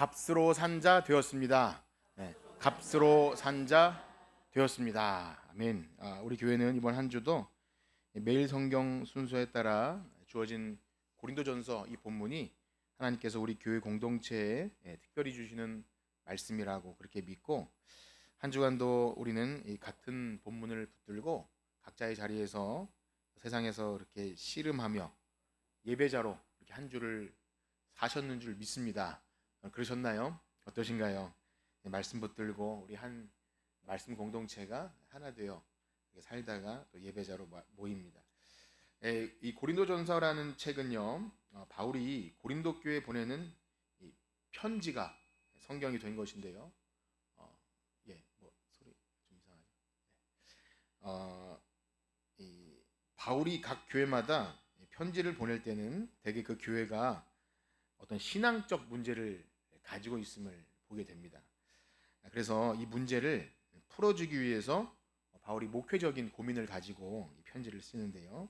값으로 산 자 되었습니다. 네, 값으로 산 자 되었습니다. 아멘. 우리 교회는 이번 한 주도 매일 성경 순서에 따라 주어진 고린도전서 이 본문이 하나님께서 우리 교회 공동체에 특별히 주시는 말씀이라고 그렇게 믿고, 한 주간도 우리는 이 같은 본문을 붙들고 각자의 자리에서 세상에서 이렇게 씨름하며 예배자로 이렇게 한 주를 사셨는 줄 믿습니다. 그러셨나요? 어떠신가요? 말씀 붙들고 우리 한 말씀 공동체가 하나 되어 살다가 또 예배자로 모입니다. 이 고린도전서라는 책은요, 바울이 고린도 교회에 보내는 이 편지가 성경이 된 것인데요. 소리 좀 이상하죠. 이 바울이 각 교회마다 편지를 보낼 때는 대개 그 교회가 어떤 신앙적 문제를 가지고 있음을 보게 됩니다. 그래서 이 문제를 풀어주기 위해서 바울이 목회적인 고민을 가지고 이 편지를 쓰는데요.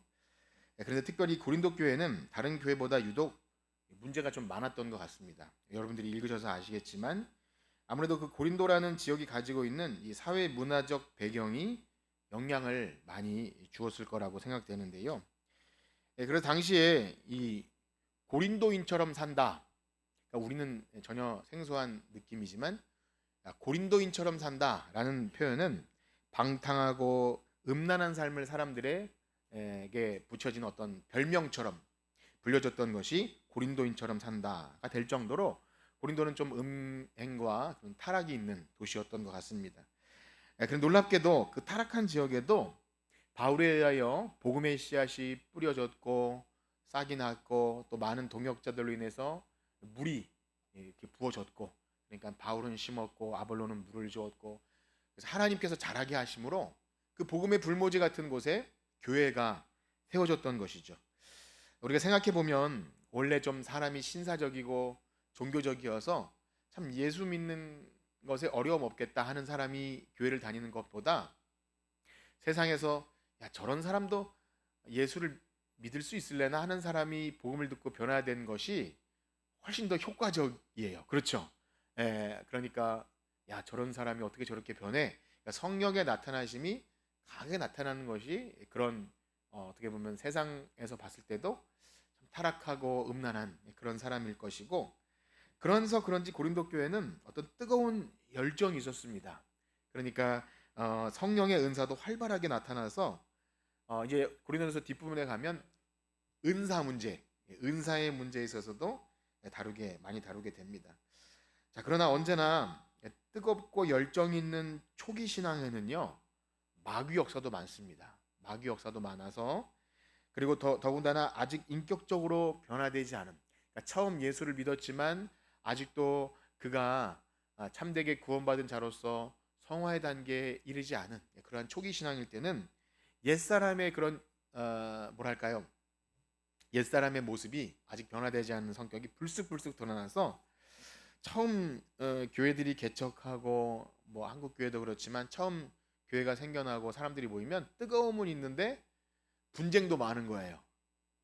그런데 특별히 고린도 교회는 다른 교회보다 유독 문제가 좀 많았던 것 같습니다. 여러분들이 읽으셔서 아시겠지만 아무래도 그 고린도라는 지역이 가지고 있는 이 사회 문화적 배경이 영향을 많이 주었을 거라고 생각되는데요. 그래서 당시에 이 고린도인처럼 산다. 그러니까 우리는 전혀 생소한 느낌이지만 고린도인처럼 산다라는 표현은 방탕하고 음란한 삶을 사람들에게 붙여진 어떤 별명처럼 불려졌던 것이 고린도인처럼 산다가 될 정도로 고린도는 좀 음행과 좀 타락이 있는 도시였던 것 같습니다. 그런데 놀랍게도 그 타락한 지역에도 바울에 의하여 복음의 씨앗이 뿌려졌고 싹이 났고 또 많은 동역자들로 인해서 물이 이렇게 부어졌고, 그러니까 바울은 심었고 아볼로는 물을 주었고, 그래서 하나님께서 자라게 하심으로 그 복음의 불모지 같은 곳에 교회가 세워졌던 것이죠. 우리가 생각해 보면 원래 좀 사람이 신사적이고 종교적이어서 참 예수 믿는 것에 어려움 없겠다 하는 사람이 교회를 다니는 것보다 세상에서 야, 저런 사람도 예수를 믿을 수 있을래나 하는 사람이 복음을 듣고 변화된 것이 훨씬 더 효과적이에요. 그렇죠? 그러니까 야, 저런 사람이 어떻게 저렇게 변해? 그러니까 성령의 나타나심이 강하게 나타나는 것이 그런 어떻게 보면 세상에서 봤을 때도 좀 타락하고 음란한 그런 사람일 것이고, 그래서 그런지 고린도 교회는 어떤 뜨거운 열정이 있었습니다. 그러니까 성령의 은사도 활발하게 나타나서 이제 고린도전서 뒷부분에 가면 은사 문제, 은사의 문제에 있어서도 많이 다루게 됩니다. 자, 그러나 언제나 뜨겁고 열정 있는 초기 신앙에는요, 마귀 역사도 많습니다. 마귀 역사도 많아서, 그리고 더군다나 아직 인격적으로 변화되지 않은, 그러니까 처음 예수를 믿었지만 아직도 그가 참되게 구원받은 자로서 성화의 단계에 이르지 않은 그러한 초기 신앙일 때는 옛사람의 그런 뭐랄까요, 옛사람의 모습이 아직 변화되지 않은 성격이 불쑥불쑥 드러나서 처음 교회들이 개척하고, 뭐 한국 교회도 그렇지만 처음 교회가 생겨나고 사람들이 모이면 뜨거움은 있는데 분쟁도 많은 거예요.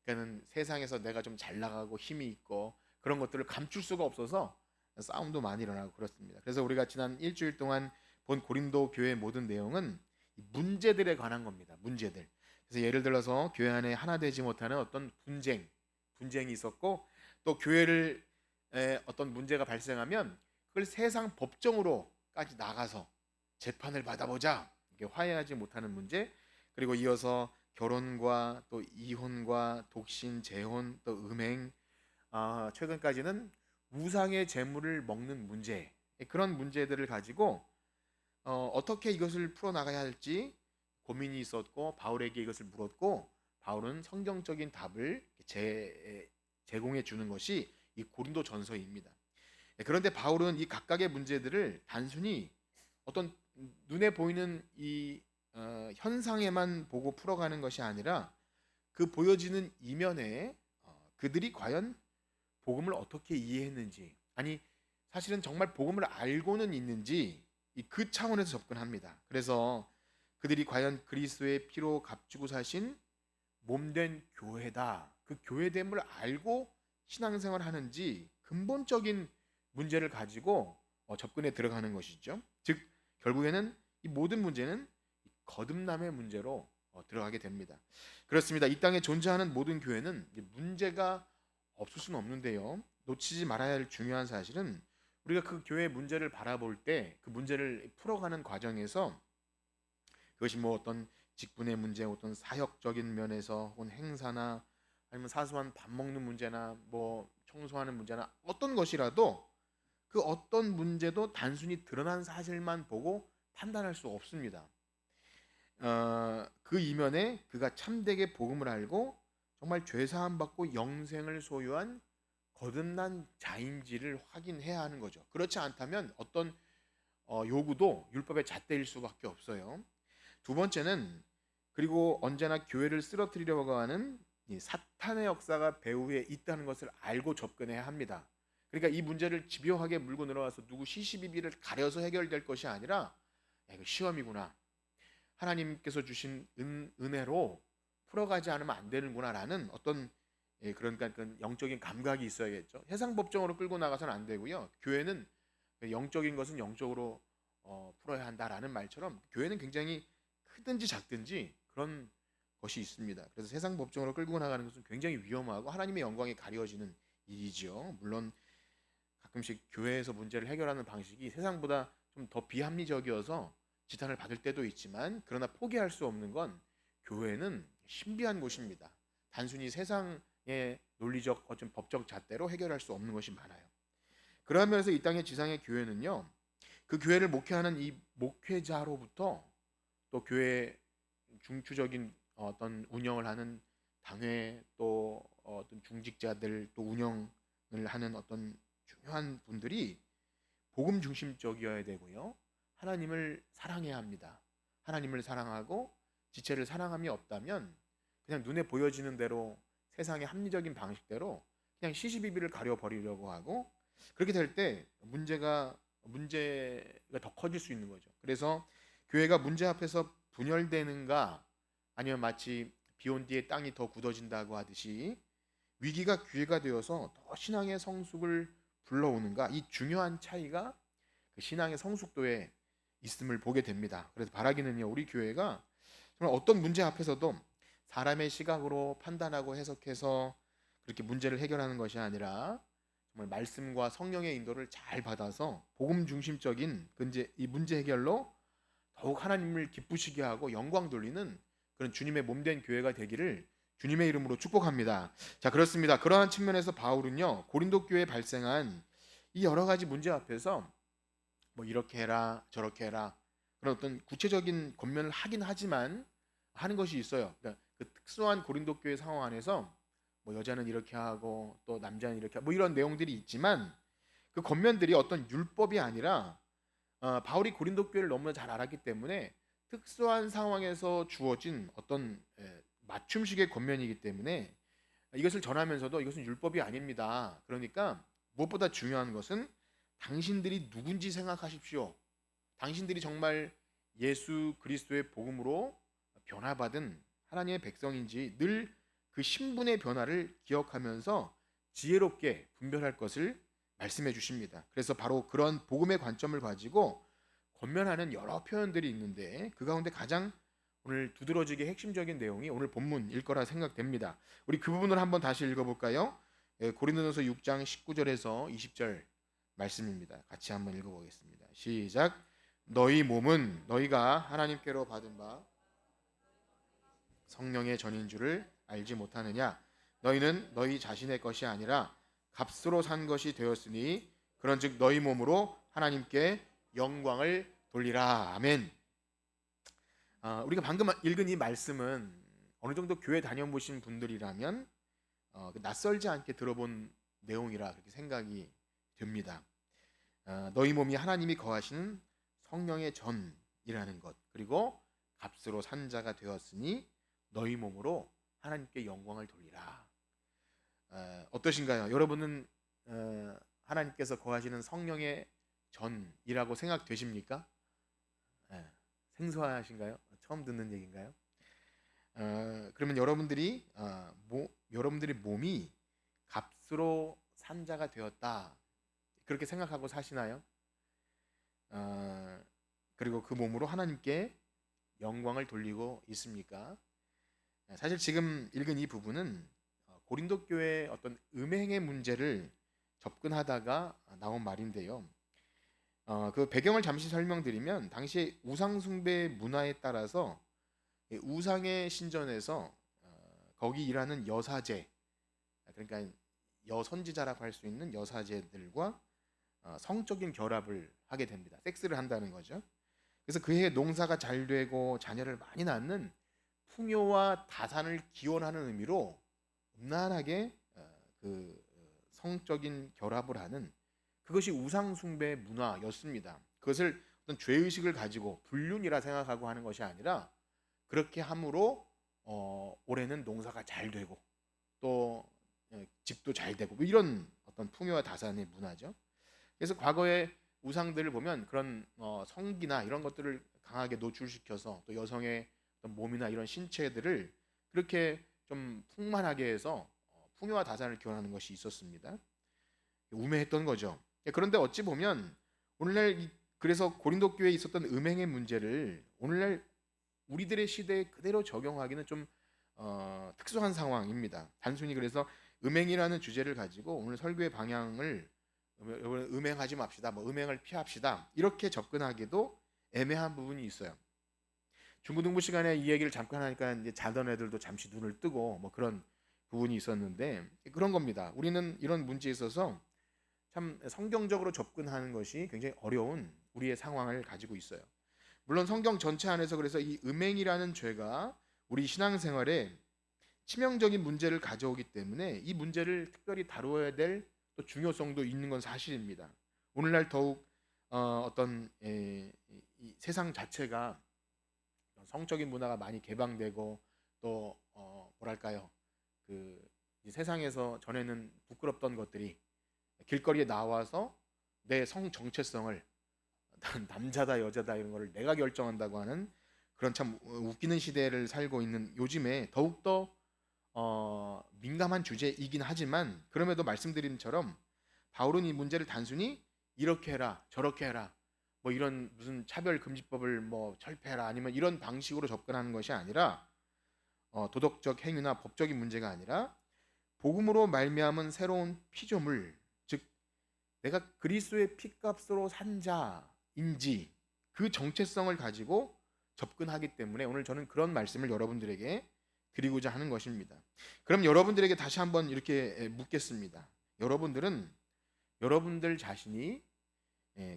그러니까는 세상에서 내가 좀 잘 나가고 힘이 있고 그런 것들을 감출 수가 없어서 싸움도 많이 일어나고 그렇습니다. 그래서 우리가 지난 일주일 동안 본 고린도 교회의 모든 내용은 문제들에 관한 겁니다. 문제들. 그래서 예를 들어서 교회 안에 하나 되지 못하는 어떤 분쟁이 있었고, 또 교회를 어떤 문제가 발생하면 그걸 세상 법정으로까지 나가서 재판을 받아보자, 이게 화해하지 못하는 문제, 그리고 이어서 결혼과 또 이혼과 독신, 재혼, 또 음행, 최근까지는 우상의 재물을 먹는 문제, 그런 문제들을 가지고 어떻게 이것을 풀어나가야 할지 고민이 있었고, 바울에게 이것을 물었고, 바울은 성경적인 답을 제공해 주는 것이 이 고린도 전서입니다. 그런데 바울은 이 각각의 문제들을 단순히 어떤 눈에 보이는 이 현상에만 보고 풀어가는 것이 아니라 그 보여지는 이면에 그들이 과연 복음을 어떻게 이해했는지, 아니 사실은 정말 복음을 알고는 있는지 그 차원에서 접근합니다. 그래서 그들이 과연 그리스도의 피로 값주고 사신 몸된 교회다, 그 교회됨을 알고 신앙생활 하는지 근본적인 문제를 가지고 접근에 들어가는 것이죠. 즉 결국에는 이 모든 문제는 거듭남의 문제로 들어가게 됩니다. 그렇습니다. 이 땅에 존재하는 모든 교회는 문제가 없을 수는 없는데요. 놓치지 말아야 할 중요한 사실은 우리가 그 교회의 문제를 바라볼 때 그 문제를 풀어가는 과정에서 그것이 뭐 어떤 직분의 문제, 어떤 사역적인 면에서 혹은 행사나 아니면 사소한 밥 먹는 문제나 뭐 청소하는 문제나 어떤 것이라도 그 어떤 문제도 단순히 드러난 사실만 보고 판단할 수 없습니다. 그 이면에 그가 참되게 복음을 알고 정말 죄사함 받고 영생을 소유한 거듭난 자인지를 확인해야 하는 거죠. 그렇지 않다면 어떤 요구도 율법의 잣대일 수밖에 없어요. 두 번째는 그리고 언제나 교회를 쓰러뜨리려고 하는 이 사탄의 역사가 배후에 있다는 것을 알고 접근해야 합니다. 그러니까 이 문제를 집요하게 물고 늘어와서 누구 시시비비를 가려서 해결될 것이 아니라 야, 이거 시험이구나. 하나님께서 주신 은혜로 풀어가지 않으면 안 되는구나라는 어떤 그러니까 그 영적인 감각이 있어야겠죠. 세상 법정으로 끌고 나가서는 안 되고요. 교회는 영적인 것은 영적으로 풀어야 한다라는 말처럼 교회는 굉장히 크든지 작든지 그런 것이 있습니다. 그래서 세상 법정으로 끌고 나가는 것은 굉장히 위험하고 하나님의 영광이 가려지는 일이죠. 물론 가끔씩 교회에서 문제를 해결하는 방식이 세상보다 좀 더 비합리적이어서 지탄을 받을 때도 있지만 그러나 포기할 수 없는 건 교회는 신비한 곳입니다. 단순히 세상의 논리적 어떤 법적 잣대로 해결할 수 없는 것이 많아요. 그러한 면에서 이 땅의 지상의 교회는요. 그 교회를 목회하는 이 목회자로부터 또 교회 중추적인 어떤 운영을 하는 당회 또 어떤 중직자들 또 운영을 하는 어떤 중요한 분들이 복음 중심적이어야 되고요. 하나님을 사랑해야 합니다. 하나님을 사랑하고 지체를 사랑함이 없다면 그냥 눈에 보여지는 대로 세상의 합리적인 방식대로 그냥 시시비비를 가려버리려고 하고 그렇게 될 때 문제가 더 커질 수 있는 거죠. 그래서 교회가 문제 앞에서 분열되는가 아니면 마치 비온 뒤에 땅이 더 굳어진다고 하듯이 위기가 기회가 되어서 더 신앙의 성숙을 불러오는가 이 중요한 차이가 그 신앙의 성숙도에 있음을 보게 됩니다. 그래서 바라기는요 우리 교회가 정말 어떤 문제 앞에서도 사람의 시각으로 판단하고 해석해서 그렇게 문제를 해결하는 것이 아니라 정말 말씀과 성령의 인도를 잘 받아서 복음 중심적인 이 문제 해결로 더욱 하나님을 기쁘시게 하고 영광 돌리는 그런 주님의 몸된 교회가 되기를 주님의 이름으로 축복합니다. 자, 그렇습니다. 그러한 측면에서 바울은요 고린도 교회에 발생한 이 여러 가지 문제 앞에서 뭐 이렇게 해라 저렇게 해라 그런 어떤 구체적인 권면을 하긴 하지만 하는 것이 있어요. 그러니까 그 특수한 고린도 교회 상황 안에서 뭐 여자는 이렇게 하고 또 남자는 이렇게 하고 뭐 이런 내용들이 있지만 그 권면들이 어떤 율법이 아니라 바울이 고린도 교회를 너무나 잘 알았기 때문에 특수한 상황에서 주어진 어떤 맞춤식의 권면이기 때문에 이것을 전하면서도 이것은 율법이 아닙니다. 그러니까 무엇보다 중요한 것은 당신들이 누군지 생각하십시오. 당신들이 정말 예수 그리스도의 복음으로 변화받은 하나님의 백성인지 늘 그 신분의 변화를 기억하면서 지혜롭게 분별할 것을 말씀해 주십니다. 그래서 바로 그런 복음의 관점을 가지고 권면하는 여러 표현들이 있는데 그 가운데 가장 오늘 두드러지게 핵심적인 내용이 오늘 본문일 거라 생각됩니다. 우리 그 부분을 한번 다시 읽어볼까요? 고린도전서 6장 19절에서 20절 말씀입니다. 같이 한번 읽어보겠습니다. 시작. 너희 몸은 너희가 하나님께로 받은 바 성령의 전인 줄을 알지 못하느냐? 너희는 너희 자신의 것이 아니라 값으로 산 것이 되었으니 그런즉 너희 몸으로 하나님께 영광을 돌리라. 아멘. 우리가 방금 읽은 이 말씀은 어느 정도 교회 다녀보신 분들이라면 낯설지 않게 들어본 내용이라 그렇게 생각이 됩니다. 너희 몸이 하나님이 거하시는 성령의 전이라는 것 그리고 값으로 산 자가 되었으니 너희 몸으로 하나님께 영광을 돌리라. 어떠신가요? 여러분은 하나님께서 거하시는 성령의 전이라고 생각되십니까? 생소하신가요? 처음 듣는 얘기인가요? 그러면 여러분들의 몸이 값으로 산 자가 되었다. 그렇게 생각하고 사시나요? 아, 그리고 그 몸으로 하나님께 영광을 돌리고 있습니까? 사실 지금 읽은 이 부분은 고린도 교회의 어떤 음행의 문제를 접근하다가 나온 말인데요. 그 배경을 잠시 설명드리면 당시 우상 숭배 문화에 따라서 우상의 신전에서 거기 일하는 여사제, 그러니까 여선지자라고 할 수 있는 여사제들과 성적인 결합을 하게 됩니다. 섹스를 한다는 거죠. 그래서 그해 농사가 잘 되고 자녀를 많이 낳는 풍요와 다산을 기원하는 의미로 음란하게 성적인 결합을 하는, 그것이 우상 숭배 문화였습니다. 그것을 어떤 죄의식을 가지고 불륜이라 생각하고 하는 것이 아니라 그렇게 함으로 올해는 농사가 잘 되고 또 집도 잘 되고 뭐 이런 어떤 풍요와 다산의 문화죠. 그래서 과거의 우상들을 보면 그런 성기나 이런 것들을 강하게 노출시켜서 또 여성의 어떤 몸이나 이런 신체들을 그렇게 좀 풍만하게 해서 풍요와 다산을 기원하는 것이 있었습니다. 우매했던 거죠. 그런데 어찌 보면 오늘날 그래서 고린도 교회에 있었던 음행의 문제를 오늘날 우리들의 시대에 그대로 적용하기는 좀 특수한 상황입니다. 단순히 그래서 음행이라는 주제를 가지고 오늘 설교의 방향을 음행하지 맙시다, 뭐 음행을 피합시다 이렇게 접근하기도 애매한 부분이 있어요. 중고등부 시간에 이 얘기를 잠깐 하니까 이제 자던 애들도 잠시 눈을 뜨고 뭐 그런 부분이 있었는데 그런 겁니다. 우리는 이런 문제에 있어서 참 성경적으로 접근하는 것이 굉장히 어려운 우리의 상황을 가지고 있어요. 물론 성경 전체 안에서 그래서 이 음행이라는 죄가 우리 신앙생활에 치명적인 문제를 가져오기 때문에 이 문제를 특별히 다루어야 될 또 중요성도 있는 건 사실입니다. 오늘날 더욱 어떤 이 세상 자체가 성적인 문화가 많이 개방되고 또 뭐랄까요, 그 이 세상에서 전에는 부끄럽던 것들이 길거리에 나와서 내 성 정체성을 남자다 여자다 이런 거를 내가 결정한다고 하는 그런 참 웃기는 시대를 살고 있는 요즘에 더욱더 민감한 주제이긴 하지만 그럼에도 말씀드린 처럼 바울은 이 문제를 단순히 이렇게 해라 저렇게 해라 뭐 이런 무슨 차별금지법을 뭐 철폐해라 아니면 이런 방식으로 접근하는 것이 아니라 도덕적 행위나 법적인 문제가 아니라 복음으로 말미암은 새로운 피조물, 즉 내가 그리스도의 피값으로 산 자인지 그 정체성을 가지고 접근하기 때문에 오늘 저는 그런 말씀을 여러분들에게 드리고자 하는 것입니다. 그럼 여러분들에게 다시 한번 이렇게 묻겠습니다. 여러분들은 여러분들 자신이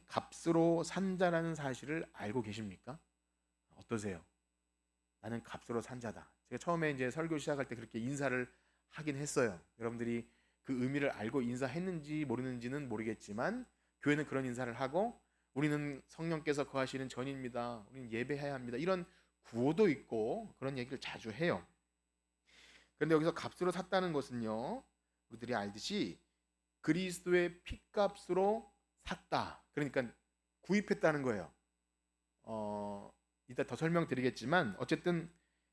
값으로 산 자라는 사실을 알고 계십니까? 어떠세요? 나는 값으로 산 자다. 제가 처음에 이제 설교 시작할 때 그렇게 인사를 하긴 했어요. 여러분들이 그 의미를 알고 인사했는지 모르는지는 모르겠지만 교회는 그런 인사를 하고 우리는 성령께서 거하시는 전입니다. 우리는 예배해야 합니다. 이런 구호도 있고 그런 얘기를 자주 해요. 그런데 여기서 값으로 샀다는 것은요, 우리들이 알듯이 그리스도의 피값으로 샀다. 그러니까 구입했다는 거예요. 이따 더 설명드리겠지만 어쨌든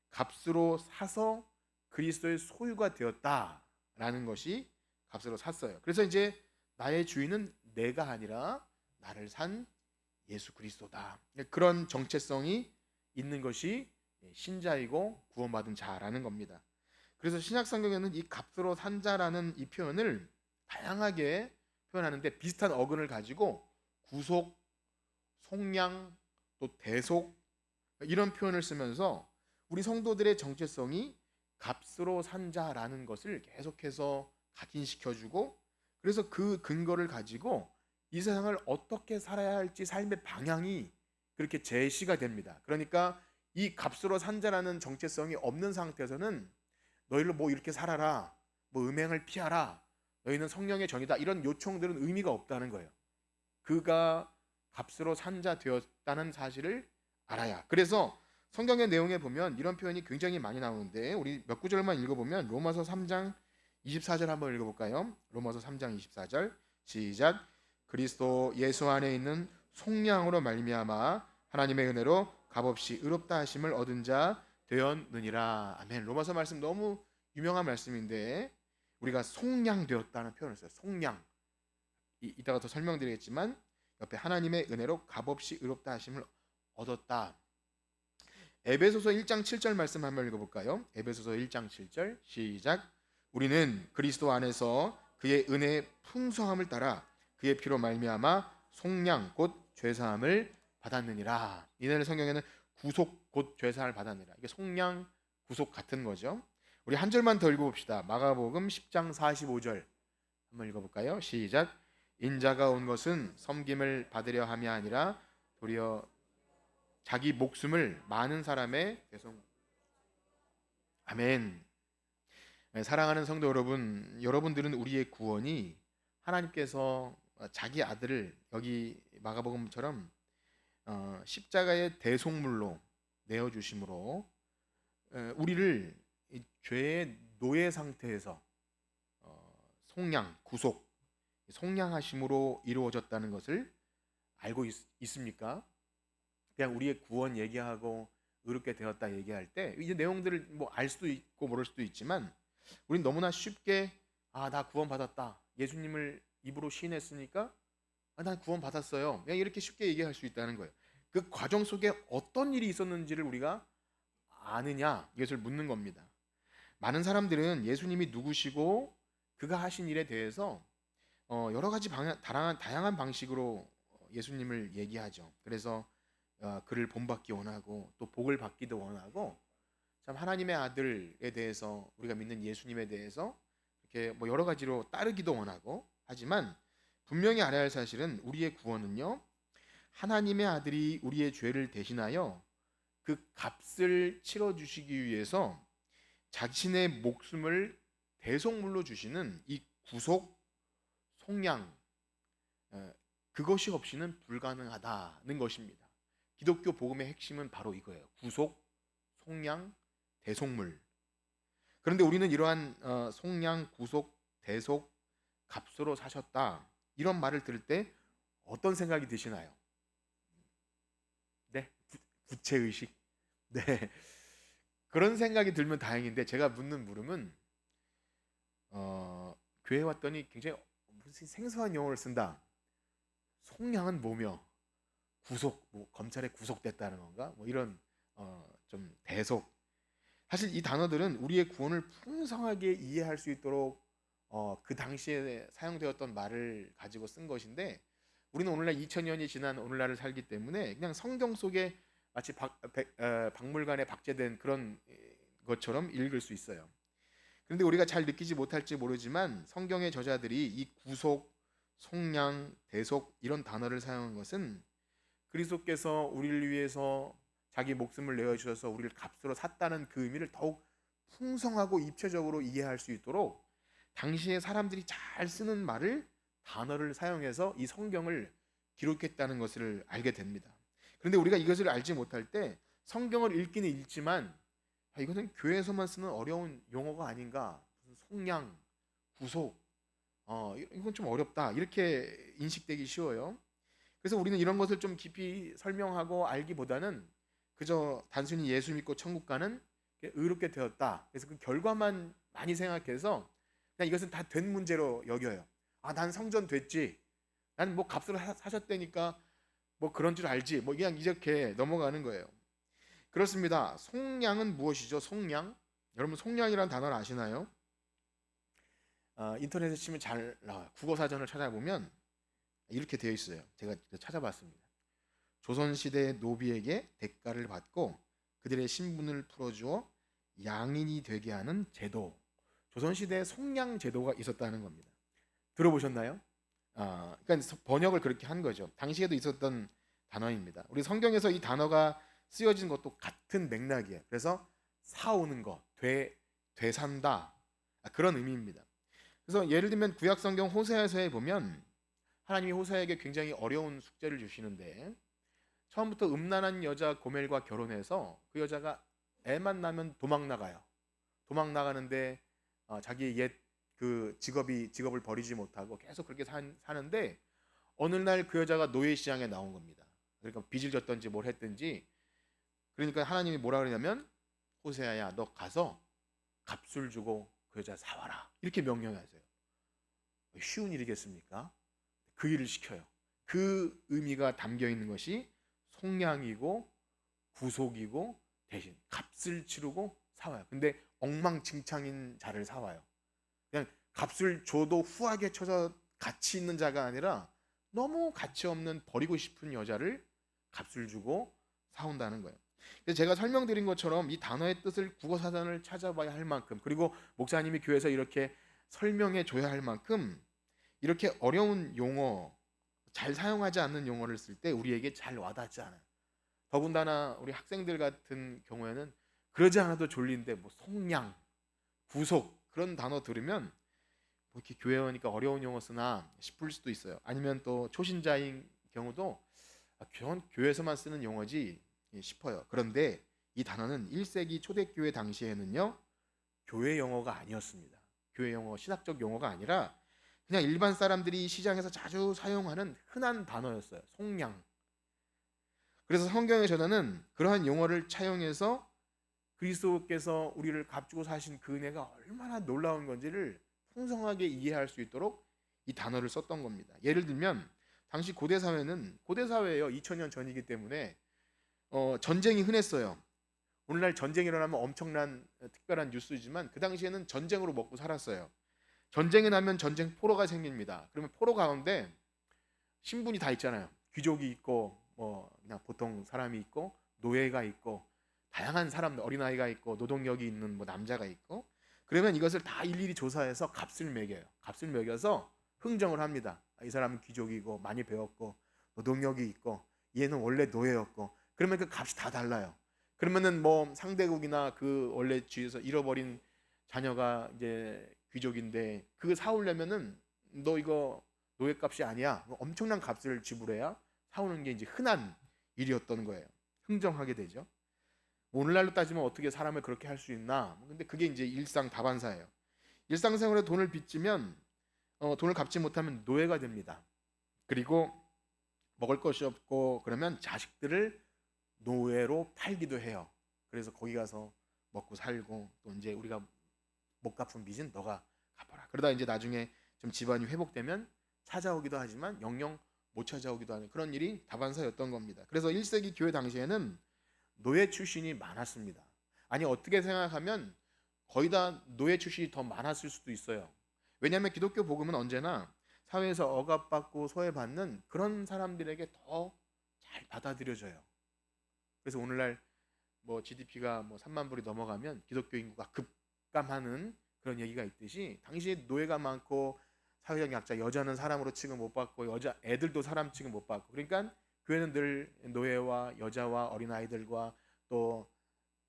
값으로 사서 그리스도의 소유가 되었다라는 것이 값으로 샀어요. 그래서 이제 나의 주인은 내가 아니라 나를 산 예수 그리스도다. 그런 정체성이 있는 것이 신자이고 구원받은 자라는 겁니다. 그래서 신약 성경에는 이 값으로 산 자라는 이 표현을 다양하게 표현하는데 비슷한 어근을 가지고 구속, 속량, 또 대속 이런 표현을 쓰면서 우리 성도들의 정체성이 값으로 산 자라는 것을 계속해서 각인시켜주고 그래서 그 근거를 가지고 이 세상을 어떻게 살아야 할지 삶의 방향이 그렇게 제시가 됩니다. 그러니까 이 값으로 산 자라는 정체성이 없는 상태에서는 너희를 뭐 이렇게 살아라, 뭐 음행을 피하라, 너희는 성령의 전이다 이런 요청들은 의미가 없다는 거예요. 그가 값으로 산 자 되었다는 사실을 알아야. 그래서 성경의 내용에 보면 이런 표현이 굉장히 많이 나오는데 우리 몇 구절만 읽어보면 로마서 3장 24절 한번 읽어볼까요? 로마서 3장 24절 시작. 그리스도 예수 안에 있는 속량으로 말미암아 하나님의 은혜로 값없이 의롭다 하심을 얻은 자 되었느니라. 아멘. 로마서 말씀 너무 유명한 말씀인데 우리가 속량되었다는 표현을 써요. 속량. 이따가 더 설명드리겠지만 옆에 하나님의 은혜로 값없이 의롭다 하심을 얻었다. 에베소서 1장 7절 말씀 한번 읽어볼까요? 에베소서 1장 7절 시작. 우리는 그리스도 안에서 그의 은혜의 풍성함을 따라 그의 피로 말미암아 속량 곧 죄사함을 받았느니라. 이날 성경에는 구속 곧 죄사함을 받았느니라. 이게 속량 구속 같은 거죠. 우리 한 절만 더 읽어봅시다. 마가복음 10장 45절 한번 읽어볼까요? 시작. 인자가 온 것은 섬김을 받으려 함이 아니라 도리어 자기 목숨을 많은 사람의 대성. 아멘. 사랑하는 성도 여러분, 여러분들은 우리의 구원이 하나님께서 자기 아들을 여기 마가복음처럼 십자가의 대속물로 내어주심으로 우리를 이 죄의 노예 상태에서 속량, 구속, 속량하심으로 이루어졌다는 것을 알고 있습니까? 그냥 우리의 구원 얘기하고 의롭게 되었다 얘기할 때 이 내용들을 뭐 알 수도 있고 모를 수도 있지만 우린 너무나 쉽게 나 구원 받았다. 예수님을 입으로 시인했으니까 난 구원 받았어요. 그냥 이렇게 쉽게 얘기할 수 있다는 거예요. 그 과정 속에 어떤 일이 있었는지를 우리가 아느냐 이것을 묻는 겁니다. 많은 사람들은 예수님이 누구시고 그가 하신 일에 대해서 여러 가지 다양한 방식으로 예수님을 얘기하죠. 그래서 그를 본받기 원하고 또 복을 받기도 원하고 참 하나님의 아들에 대해서 우리가 믿는 예수님에 대해서 이렇게 뭐 여러 가지로 따르기도 원하고 하지만 분명히 알아야 할 사실은 우리의 구원은요 하나님의 아들이 우리의 죄를 대신하여 그 값을 치러 주시기 위해서 자신의 목숨을 대속물로 주시는 이 구속 속량 그것이 없이는 불가능하다는 것입니다. 기독교 복음의 핵심은 바로 이거예요. 구속, 속량, 대속물. 그런데 우리는 이러한 속량, 구속, 대속, 값으로 사셨다 이런 말을 들을 때 어떤 생각이 드시나요? 네, 구체의식. 네, 그런 생각이 들면 다행인데 제가 묻는 물음은 교회 왔더니 굉장히 무슨 생소한 용어를 쓴다. 속량은 뭐며? 구속, 뭐 검찰에 구속됐다는 건가? 뭐 이런 좀 대속. 사실 이 단어들은 우리의 구원을 풍성하게 이해할 수 있도록 그 당시에 사용되었던 말을 가지고 쓴 것인데 우리는 오늘날 2000년이 지난 오늘날을 살기 때문에 그냥 성경 속에 마치 박물관에 박제된 그런 것처럼 읽을 수 있어요. 그런데 우리가 잘 느끼지 못할지 모르지만 성경의 저자들이 이 구속, 속량, 대속 이런 단어를 사용한 것은 그리스도께서 우리를 위해서 자기 목숨을 내어주셔서 우리를 값으로 샀다는 그 의미를 더욱 풍성하고 입체적으로 이해할 수 있도록 당시에 사람들이 잘 쓰는 말을 단어를 사용해서 이 성경을 기록했다는 것을 알게 됩니다. 그런데 우리가 이것을 알지 못할 때 성경을 읽기는 읽지만 이것은 교회에서만 쓰는 어려운 용어가 아닌가, 무슨 속량, 구속, 이건 좀 어렵다 이렇게 인식되기 쉬워요. 그래서 우리는 이런 것을 좀 깊이 설명하고 알기보다는 그저 단순히 예수 믿고 천국 가는 의롭게 되었다. 그래서 그 결과만 많이 생각해서 그냥 이것은 다 된 문제로 여겨요. 난 성전 됐지. 난 뭐 값으로 사셨다니까 뭐 그런 줄 알지. 뭐 그냥 이렇게 넘어가는 거예요. 그렇습니다. 속량은 무엇이죠? 속량? 여러분 속량이라는 단어를 아시나요? 인터넷에 치면 잘 나와요. 국어사전을 찾아보면 이렇게 되어 있어요. 제가 찾아봤습니다. 조선시대 노비에게 대가를 받고 그들의 신분을 풀어주어 양인이 되게 하는 제도. 조선시대에 속량 제도가 있었다는 겁니다. 들어보셨나요? 그러니까 번역을 그렇게 한 거죠. 당시에도 있었던 단어입니다. 우리 성경에서 이 단어가 쓰여진 것도 같은 맥락이에요. 그래서 사오는 거, 되산다 그런 의미입니다. 그래서 예를 들면 구약 성경 호세아서에 보면 하나님이 호세아에게 굉장히 어려운 숙제를 주시는데 처음부터 음란한 여자 고멜과 결혼해서 그 여자가 애만 나면 도망 나가요. 도망 나가는데 자기의 옛 그 직업을 버리지 못하고 계속 그렇게 사는데 어느 날 그 여자가 노예 시장에 나온 겁니다. 그러니까 빚을 졌든지 뭘 했든지 그러니까 하나님이 뭐라 그러냐면 호세아야 너 가서 값을 주고 그 여자 사와라 이렇게 명령하세요. 쉬운 일이겠습니까? 그 일을 시켜요. 그 의미가 담겨 있는 것이 속량이고 구속이고 대신 값을 치르고 사와요. 근데 엉망진창인 자를 사와요. 그냥 값을 줘도 후하게 쳐서 가치 있는 자가 아니라 너무 가치 없는 버리고 싶은 여자를 값을 주고 사온다는 거예요. 그래서 제가 설명드린 것처럼 이 단어의 뜻을 국어사전을 찾아봐야 할 만큼, 그리고 목사님이 교회에서 이렇게 설명해 줘야 할 만큼, 이렇게 어려운 용어, 잘 사용하지 않는 용어를 쓸 때 우리에게 잘 와닿지 않아요. 더군다나 우리 학생들 같은 경우에는 그러지 않아도 졸린데 뭐 속량, 구속 그런 단어 들으면 뭐 이렇게 교회 오니까 어려운 용어 쓰나 싶을 수도 있어요. 아니면 또 초신자인 경우도 저건 교회에서만 쓰는 용어지 싶어요. 그런데 이 단어는 1세기 초대교회 당시에는요, 교회 용어가 아니었습니다. 교회 용어, 신학적 용어가 아니라 그냥 일반 사람들이 시장에서 자주 사용하는 흔한 단어였어요. 속량. 그래서 성경에서는 그러한 용어를 차용해서 그리스도께서 우리를 값주고 사신 그 은혜가 얼마나 놀라운 건지를 풍성하게 이해할 수 있도록 이 단어를 썼던 겁니다. 예를 들면 당시 고대 사회는 고대 사회예요. 2000년 전이기 때문에 전쟁이 흔했어요. 오늘날 전쟁이 일어나면 엄청난 특별한 뉴스지만 그 당시에는 전쟁으로 먹고 살았어요. 전쟁이 나면 전쟁 포로가 생깁니다. 그러면 포로 가운데 신분이 다 있잖아요. 귀족이 있고 뭐 그냥 보통 사람이 있고 노예가 있고 다양한 사람들, 어린아이가 있고 노동력이 있는 뭐 남자가 있고, 그러면 이것을 다 일일이 조사해서 값을 매겨요. 값을 매겨서 흥정을 합니다. 이 사람은 귀족이고 많이 배웠고 노동력이 있고 얘는 원래 노예였고, 그러면 그 값이 다 달라요. 그러면은 뭐 상대국이나 그 원래 주위에서 잃어버린 자녀가 이제 귀족인데 그거 사오려면은 너 이거 노예값이 아니야. 엄청난 값을 지불해야 사오는 게 이제 흔한 일이었던 거예요. 흥정하게 되죠. 오늘날로 따지면 어떻게 사람을 그렇게 할 수 있나? 근데 그게 이제 일상 다반사예요. 일상생활에 돈을 빚지면 돈을 갚지 못하면 노예가 됩니다. 그리고 먹을 것이 없고 그러면 자식들을 노예로 팔기도 해요. 그래서 거기 가서 먹고 살고, 또 이제 우리가 못 갚은 빚은 너가 갚아라. 그러다 이제 나중에 좀 집안이 회복되면 찾아오기도 하지만 영영 못 찾아오기도 하는 그런 일이 다반사였던 겁니다. 그래서 1세기 교회 당시에는 노예 출신이 많았습니다. 아니 어떻게 생각하면 거의 다 노예 출신이 더 많았을 수도 있어요. 왜냐하면 기독교 복음은 언제나 사회에서 억압받고 소외받는 그런 사람들에게 더 잘 받아들여져요. 그래서 오늘날 뭐 GDP가 뭐 3만 불이 넘어가면 기독교 인구가 급감하는 그런 얘기가 있듯이, 당시에 노예가 많고 사회적 약자, 여자는 사람으로 취급 못 받고 여자 애들도 사람 취급 못 받고, 그러니까 교회는 늘 노예와 여자와 어린아이들과 또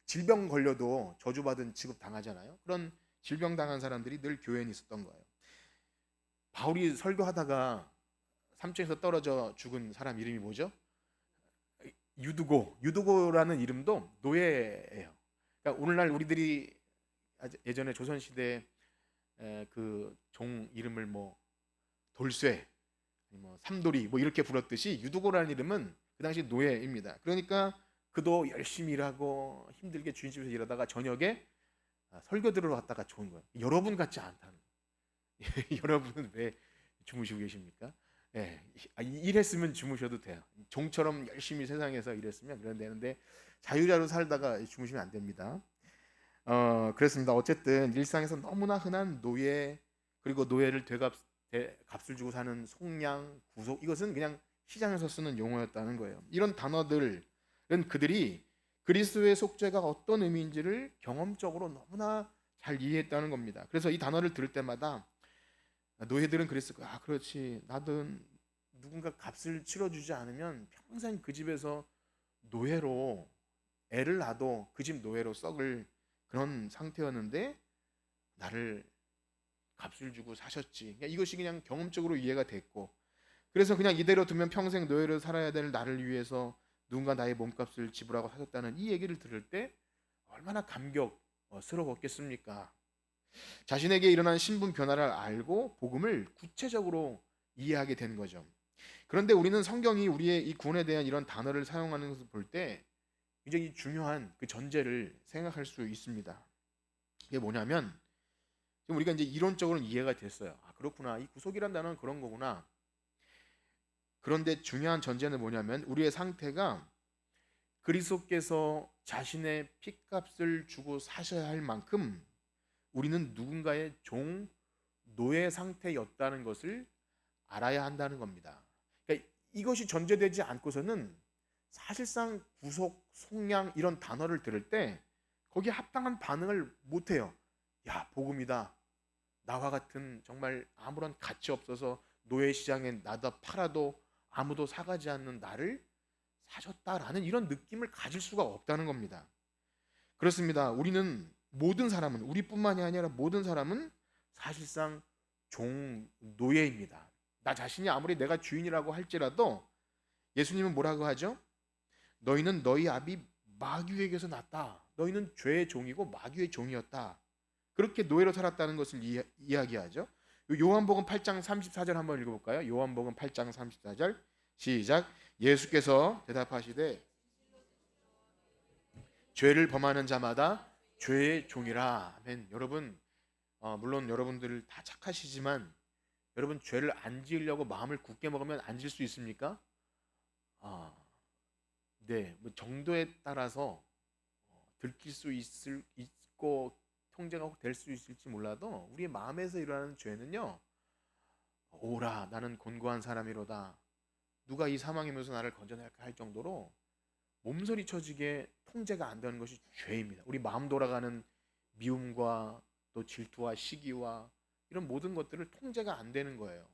질병 걸려도 저주받은 취급 당하잖아요. 그런 질병 당한 사람들이 늘 교회에 있었던 거예요. 바울이 설교하다가 삼층에서 떨어져 죽은 사람 이름이 뭐죠? 유두고라는 이름도 노예예요. 그러니까 오늘날 우리들이 예전에 조선시대 그 종 이름을 뭐 돌쇠, 뭐 삼돌이 뭐 이렇게 불렀듯이 유두고라는 이름은 그 당시 노예입니다. 그러니까 그도 열심히 일하고 힘들게 주인집에서 일하다가 저녁에 설교 들으러 갔다가 좋은 거예요. 여러분 같지 않다는 거예요. 여러분은 왜 주무시고 계십니까? 예, 일했으면 주무셔도 돼요. 종처럼 열심히 세상에서 일했으면 그런 되는데 자유자로 살다가 주무시면 안 됩니다. 그렇습니다. 어쨌든 일상에서 너무나 흔한 노예, 그리고 노예를 값을 주고 사는 속량, 구속, 이것은 그냥 시장에서 쓰는 용어였다는 거예요. 이런 단어들은 그들이 그리스도의 속죄가 어떤 의미인지를 경험적으로 너무나 잘 이해했다는 겁니다. 그래서 이 단어를 들을 때마다 노예들은 그랬을 거야. 그렇지. 나도 누군가 값을 치러주지 않으면 평생 그 집에서 노예로 애를 낳아도 그 집 노예로 썩을 그런 상태였는데 나를 값을 주고 사셨지. 그러니까 이것이 그냥 경험적으로 이해가 됐고, 그래서 그냥 이대로 두면 평생 노예로 살아야 될 나를 위해서 누군가 나의 몸값을 지불하고 사셨다는 이 얘기를 들을 때 얼마나 감격스러웠겠습니까? 자신에게 일어난 신분 변화를 알고 복음을 구체적으로 이해하게 된 거죠. 그런데 우리는 성경이 우리의 이 구원에 대한 이런 단어를 사용하는 것을 볼 때 굉장히 중요한 그 전제를 생각할 수 있습니다. 이게 뭐냐면 지금 우리가 이제 이론적으로는 이해가 됐어요. 그렇구나. 이 구속이란 단어는 그런 거구나. 그런데 중요한 전제는 뭐냐면 우리의 상태가 그리스도께서 자신의 피값을 주고 사셔야 할 만큼 우리는 누군가의 종, 노예 상태였다는 것을 알아야 한다는 겁니다. 그러니까 이것이 전제되지 않고서는 사실상 구속, 속량 이런 단어를 들을 때 거기에 합당한 반응을 못해요. 야, 복음이다. 나와 같은 정말 아무런 가치 없어서 노예 시장에 나다 팔아도 아무도 사가지 않는 나를 사셨다라는 이런 느낌을 가질 수가 없다는 겁니다. 그렇습니다. 우리는 모든 사람은, 우리뿐만이 아니라 모든 사람은 사실상 종, 노예입니다. 나 자신이 아무리 내가 주인이라고 할지라도 예수님은 뭐라고 하죠? 너희는 너희 아비 마귀에게서 났다. 너희는 죄의 종이고 마귀의 종이었다. 그렇게 노예로 살았다는 것을 이야기하죠. 요한복음 8장 34절 한번 읽어볼까요? 요한복음 8장 34절 시작. 예수께서 대답하시되 죄를 범하는 자마다 죄의 종이라. 아멘. 여러분, 물론 여러분들 다 착하시지만 여러분 죄를 안 지으려고 마음을 굳게 먹으면 안 질 수 있습니까? 네, 뭐 정도에 따라서 들킬 수 있고 통제가 될 수 있을지 몰라도 우리의 마음에서 일어나는 죄는요, 오라 나는 곤고한 사람이로다. 누가 이 사망이면서 나를 건져낼까 할 정도로 몸서리 쳐지게 통제가 안 되는 것이 죄입니다. 우리 마음 돌아가는 미움과 또 질투와 시기와 이런 모든 것들을 통제가 안 되는 거예요.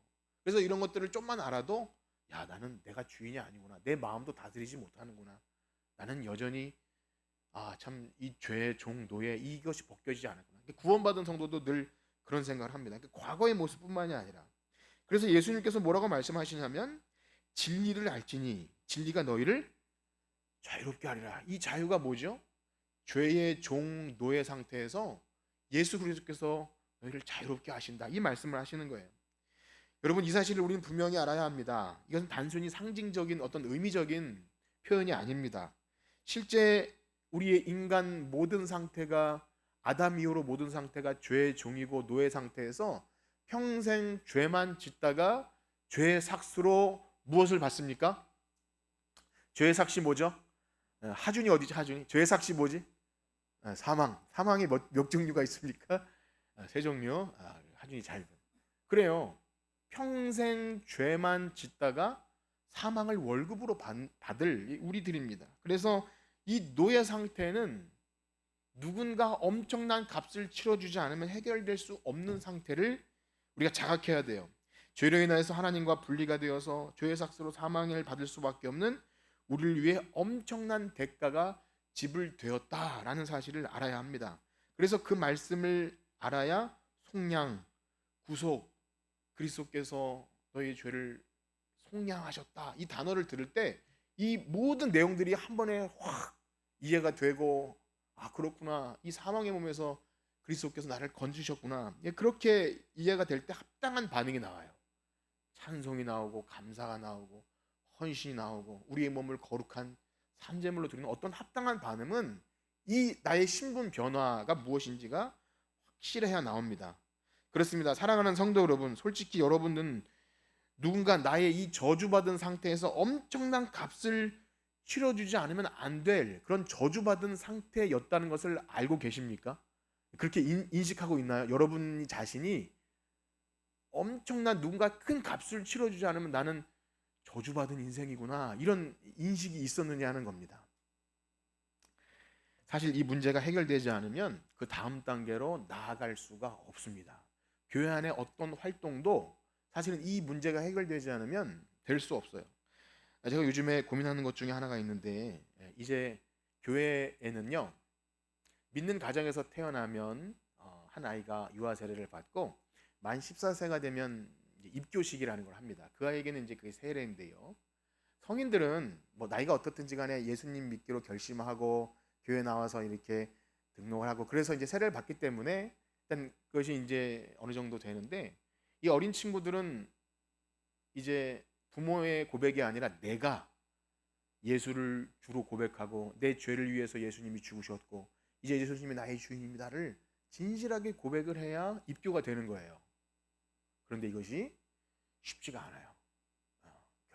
그래서 이런 것들을 좀만 알아도 야, 나는 내가 주인이 아니구나. 내 마음도 다스리지 못하는구나. 나는 여전히 참 이 죄의 종 노예 이것이 벗겨지지 않았구나. 구원받은 성도도 늘 그런 생각을 합니다. 과거의 모습뿐만이 아니라 그래서 예수님께서 뭐라고 말씀하시냐면 진리를 알지니 진리가 너희를 자유롭게 하리라. 이 자유가 뭐죠? 죄의 종 노예 상태에서 예수 그리스도께서 너희를 자유롭게 하신다. 이 말씀을 하시는 거예요. 여러분, 이 사실을 우리는 분명히 알아야 합니다. 이것은 단순히 상징적인 어떤 의미적인 표현이 아닙니다. 실제 우리의 인간 모든 상태가 아담 이후로 모든 상태가 죄의 종이고 노예 상태에서 평생 죄만 짓다가 죄의 삭수로 무엇을 받습니까? 죄의 삭시 뭐죠? 하준이 어디죠? 하준이. 죄의 삭시 뭐지? 사망. 사망이 몇 종류가 있습니까? 세 종류. 하준이 잘. 그래요. 평생 죄만 짓다가 사망을 월급으로 받을 우리들입니다. 그래서 이 노예 상태는 누군가 엄청난 값을 치러주지 않으면 해결될 수 없는 상태를 우리가 자각해야 돼요. 죄로 인하여서 하나님과 분리가 되어서 죄의 삭스로 사망을 받을 수밖에 없는 우리를 위해 엄청난 대가가 지불되었다라는 사실을 알아야 합니다. 그래서 그 말씀을 알아야 속량, 구속, 그리스도께서 너희 죄를 속량하셨다 이 단어를 들을 때 이 모든 내용들이 한 번에 확 이해가 되고 그렇구나, 이 사망의 몸에서 그리스도께서 나를 건지셨구나, 그렇게 이해가 될 때 합당한 반응이 나와요. 찬송이 나오고 감사가 나오고 헌신이 나오고 우리의 몸을 거룩한 산제물로 드리는 어떤 합당한 반응은 이 나의 신분 변화가 무엇인지가 확실해야 나옵니다. 그렇습니다. 사랑하는 성도 여러분, 솔직히 여러분은 누군가 나의 이 저주받은 상태에서 엄청난 값을 치러주지 않으면 안 될 그런 저주받은 상태였다는 것을 알고 계십니까? 그렇게 인식하고 있나요? 여러분 자신이 엄청난 누군가 큰 값을 치러주지 않으면 나는 저주받은 인생이구나 이런 인식이 있었느냐 하는 겁니다. 사실 이 문제가 해결되지 않으면 그 다음 단계로 나아갈 수가 없습니다. 교회 안에 어떤 활동도 사실은 이 문제가 해결되지 않으면 될 수 없어요. 제가 요즘에 고민하는 것 중에 하나가 있는데 이제 교회에는요, 믿는 가정에서 태어나면 한 아이가 유아 세례를 받고 만 14세가 되면 입교식이라는 걸 합니다. 그 아이에게는 이제 그게 세례인데요. 성인들은 뭐 나이가 어떻든지 간에 예수님 믿기로 결심하고 교회 나와서 이렇게 등록을 하고 그래서 이제 세례를 받기 때문에 일단 그것이 이제 어느 정도 되는데 이 어린 친구들은 이제 부모의 고백이 아니라 내가 예수를 주로 고백하고 내 죄를 위해서 예수님이 죽으셨고 이제 예수님이 나의 주인입니다를 진실하게 고백을 해야 입교가 되는 거예요. 그런데 이것이 쉽지가 않아요.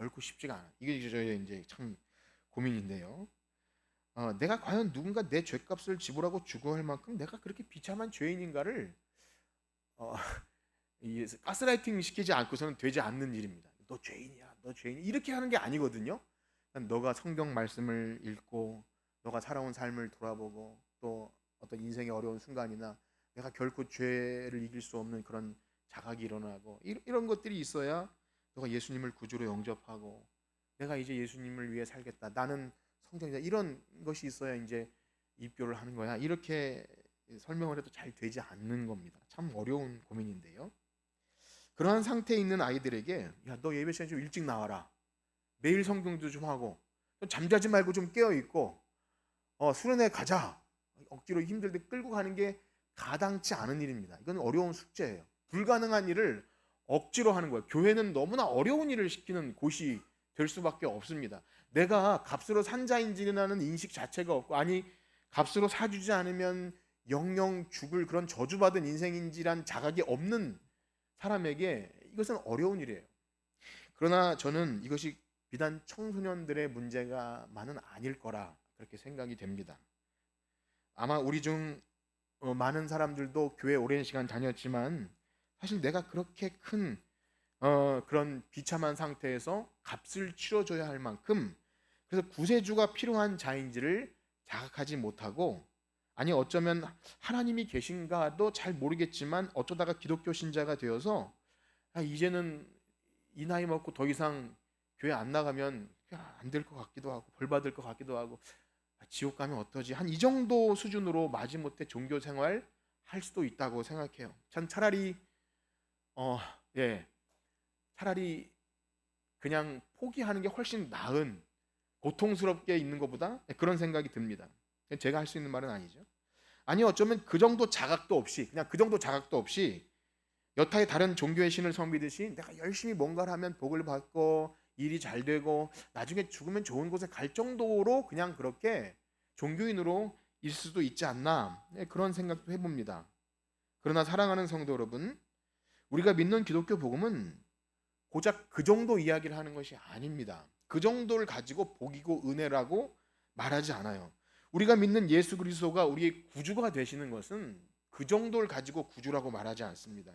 결코 쉽지가 않아. 이게 저의 이제 참 고민인데요. 내가 과연 누군가 내 죄값을 지불하고 죽어야 할 만큼 내가 그렇게 비참한 죄인인가를 어, 이 가스라이팅 시키지 않고서는 되지 않는 일입니다. 너 죄인이야, 너 죄인 이렇게 하는 게 아니거든요. 너가 성경 말씀을 읽고 너가 살아온 삶을 돌아보고 또 어떤 인생의 어려운 순간이나 내가 결코 죄를 이길 수 없는 그런 자각이 일어나고 이런 것들이 있어야 너가 예수님을 구주로 영접하고 내가 이제 예수님을 위해 살겠다. 나는 성경이다. 이런 것이 있어야 이제 입교를 하는 거야. 이렇게 설명을 해도 잘 되지 않는 겁니다. 참 어려운 고민인데요. 그러한 상태에 있는 아이들에게 야, 너 예배 시간에 좀 일찍 나와라. 매일 성경도 좀 하고 좀 잠자지 말고 좀 깨어 있고 수련회 가자. 억지로 힘들게 끌고 가는 게 가당치 않은 일입니다. 이건 어려운 숙제예요. 불가능한 일을 억지로 하는 거예요. 교회는 너무나 어려운 일을 시키는 곳이 될 수밖에 없습니다. 내가 값으로 산 자인지라는 인식 자체가 없고 아니 값으로 사주지 않으면 영영 죽을 그런 저주받은 인생인지란 자각이 없는 사람에게 이것은 어려운 일이에요. 그러나 저는 이것이 비단 청소년들의 문제가만은 아닐 거라 그렇게 생각이 됩니다. 아마 우리 중 많은 사람들도 교회 오랜 시간 다녔지만 사실 내가 그렇게 큰 그런 비참한 상태에서 값을 치러줘야 할 만큼 그래서 구세주가 필요한 자인지를 자각하지 못하고 아니 어쩌면 하나님이 계신가도 잘 모르겠지만 어쩌다가 기독교 신자가 되어서 이제는 이 나이 먹고 더 이상 교회 안 나가면 안 될 것 같기도 하고 벌 받을 것 같기도 하고 지옥 가면 어떠지? 한 이 정도 수준으로 마지못해 종교 생활 할 수도 있다고 생각해요. 참 차라리 차라리 그냥 포기하는 게 훨씬 나은 고통스럽게 있는 것보다 그런 생각이 듭니다. 제가 할 수 있는 말은 아니죠. 아니 어쩌면 그 정도 자각도 없이 그냥 그 정도 자각도 없이 여타의 다른 종교의 신을 섬기듯이 내가 열심히 뭔가를 하면 복을 받고 일이 잘 되고 나중에 죽으면 좋은 곳에 갈 정도로 그냥 그렇게 종교인으로 있을 수도 있지 않나 그런 생각도 해봅니다. 그러나 사랑하는 성도 여러분, 우리가 믿는 기독교 복음은 고작 그 정도 이야기를 하는 것이 아닙니다. 그 정도를 가지고 복이고 은혜라고 말하지 않아요. 우리가 믿는 예수 그리스도가 우리의 구주가 되시는 것은 그 정도를 가지고 구주라고 말하지 않습니다.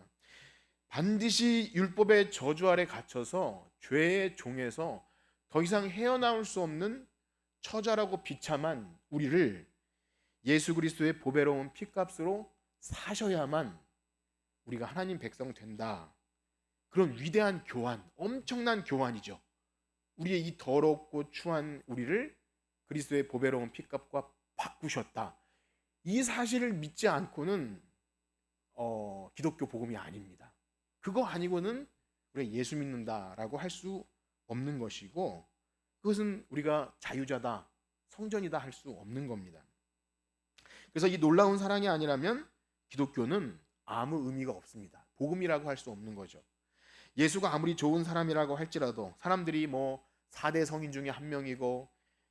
반드시 율법의 저주 아래 갇혀서 죄의 종에서 더 이상 헤어나올 수 없는 처자라고 비참한 우리를 예수 그리스도의 보배로운 피값으로 사셔야만 우리가 하나님 백성 된다. 그런 위대한 교환, 엄청난 교환이죠. 우리의 이 더럽고 추한 우리를 그리스도의 보배로운 피값과 바꾸셨다. 이 사실을 믿지 않고는 기독교 복음이 아닙니다. 그거 아니고는 우리가 예수 믿는다라고 할 수 없는 것이고 그것은 우리가 자유자다, 성전이다 할 수 없는 겁니다. 그래서 이 놀라운 사랑이 아니라면 기독교는 아무 의미가 없습니다. 복음이라고 할 수 없는 거죠. 예수가 아무리 좋은 사람이라고 할지라도 사람들이 4대 성인 중에 한 명이고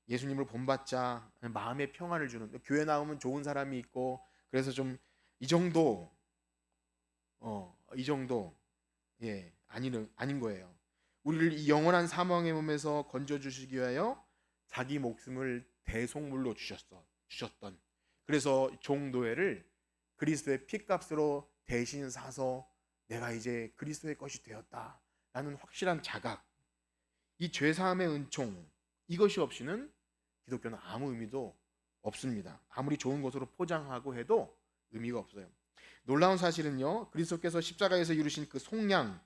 예수님을 본받자 마음의 평안을 주는 교회 나오면 좋은 사람이 있고 그래서 좀 이 정도 아닌 거예요. 우리를 이 영원한 사망의 몸에서 건져 주시기 위하여 자기 목숨을 대속물로 주셨던 그래서 종노예를 그리스도의 피값으로 대신 사서 내가 이제 그리스도의 것이 되었다라는 확실한 자각, 이 죄사함의 은총 이것이 없이는 기독교는 아무 의미도 없습니다. 아무리 좋은 것으로 포장하고 해도 의미가 없어요. 놀라운 사실은요, 그리스도께서 십자가에서 이루신 그 속량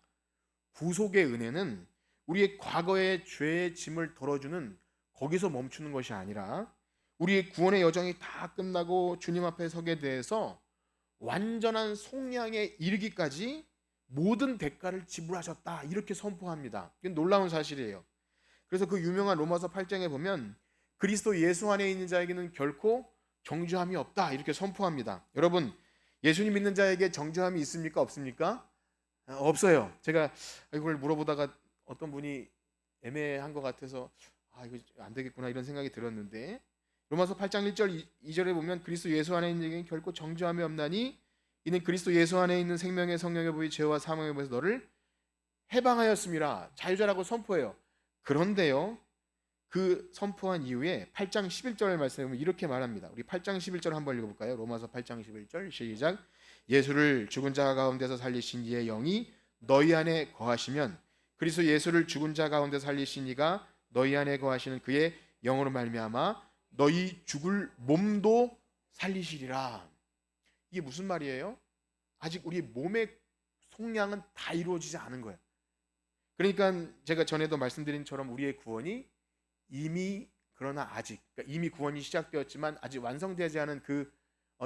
구속의 은혜는 우리의 과거의 죄의 짐을 덜어주는 거기서 멈추는 것이 아니라 우리의 구원의 여정이 다 끝나고 주님 앞에 서게 돼서 완전한 속량에 이르기까지 모든 대가를 지불하셨다 이렇게 선포합니다. 이게 놀라운 사실이에요. 그래서 그 유명한 로마서 8장에 보면 그리스도 예수 안에 있는 자에게는 결코 정죄함이 없다 이렇게 선포합니다. 여러분 예수님 믿는 자에게 정죄함이 있습니까? 없습니까? 없어요. 제가 이걸 물어보다가 어떤 분이 애매한 것 같아서 이거 안 되겠구나 이런 생각이 들었는데 로마서 8장 1절 2절에 보면 그리스도 예수 안에 있는 자에게는 결코 정죄함이 없나니 이는 그리스도 예수 안에 있는 생명의 성령의 부의 죄와 사망의 부에서 너를 해방하였음이라 자유자라고 선포해요. 그런데요, 그 선포한 이후에 8장 11절 말씀에 보면 이렇게 말합니다. 우리 8장 11절 한번 읽어볼까요? 로마서 8장 11절 시작. 예수를 죽은 자 가운데서 살리신 이의 영이 너희 안에 거하시면 그리스도 예수를 죽은 자 가운데 살리신 이가 너희 안에 거하시는 그의 영으로 말미암아 너희 죽을 몸도 살리시리라. 이게 무슨 말이에요? 아직 우리 몸의 속량은 다 이루어지지 않은 거예요. 그러니까 제가 전에도 말씀드린 처럼 우리의 구원이 이미 그러나 아직, 그러니까 이미 구원이 시작되었지만 아직 완성되지 않은 그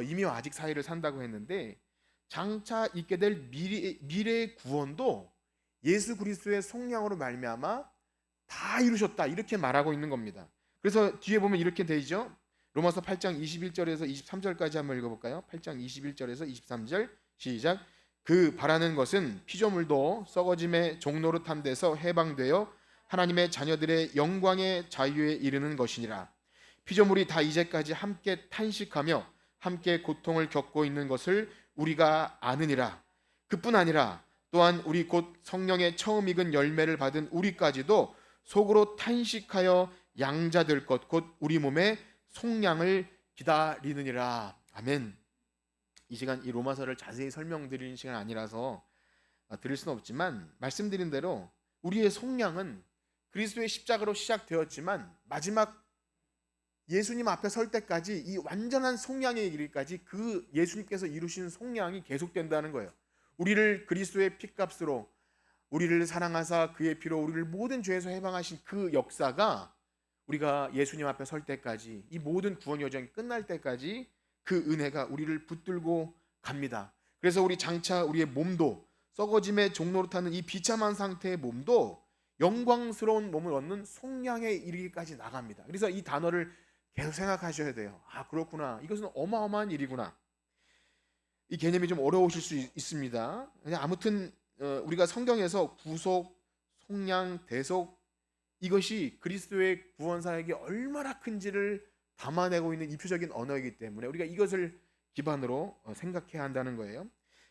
이미와 아직 사이를 산다고 했는데, 장차 있게 될 미래의 구원도 예수 그리스도의 속량으로 말미암아 다 이루셨다, 이렇게 말하고 있는 겁니다. 그래서 뒤에 보면 이렇게 되죠. 로마서 8장 21절에서 23절까지 한번 읽어볼까요? 8장 21절에서 23절 시작. 그 바라는 것은 피조물도 썩어짐의 종노릇함 데서 해방되어 하나님의 자녀들의 영광의 자유에 이르는 것이니라. 피조물이 다 이제까지 함께 탄식하며 함께 고통을 겪고 있는 것을 우리가 아느니라. 그뿐 아니라 또한 우리 곧 성령의 처음 익은 열매를 받은 우리까지도 속으로 탄식하여 양자될 것 곧 우리 몸의 속량을 기다리느니라. 아멘. 이 시간 이 로마서를 자세히 설명드리는 시간 아니라서 드릴 수는 없지만, 말씀드린 대로 우리의 속량은 그리스도의 십자가로 시작되었지만 마지막 예수님 앞에 설 때까지 이 완전한 속량에 이르기까지 그 예수님께서 이루신 속량이 계속된다는 거예요. 우리를 그리스도의 피값으로, 우리를 사랑하사 그의 피로 우리를 모든 죄에서 해방하신 그 역사가 우리가 예수님 앞에 설 때까지, 이 모든 구원 여정이 끝날 때까지 그 은혜가 우리를 붙들고 갑니다. 그래서 우리 장차 우리의 몸도, 썩어짐의 종노릇하는 이 비참한 상태의 몸도 영광스러운 몸을 얻는 속량에 이르기까지 나갑니다. 그래서 이 단어를 계속 생각하셔야 돼요. 아, 그렇구나. 이것은 어마어마한 일이구나. 이 개념이 좀 어려우실 수 있습니다. 아무튼 우리가 성경에서 구속, 속량, 대속, 이것이 그리스도의 구원사역이 얼마나 큰지를 담아내고 있는 이표적인 언어이기 때문에 우리가 이것을 기반으로 생각해야 한다는 거예요.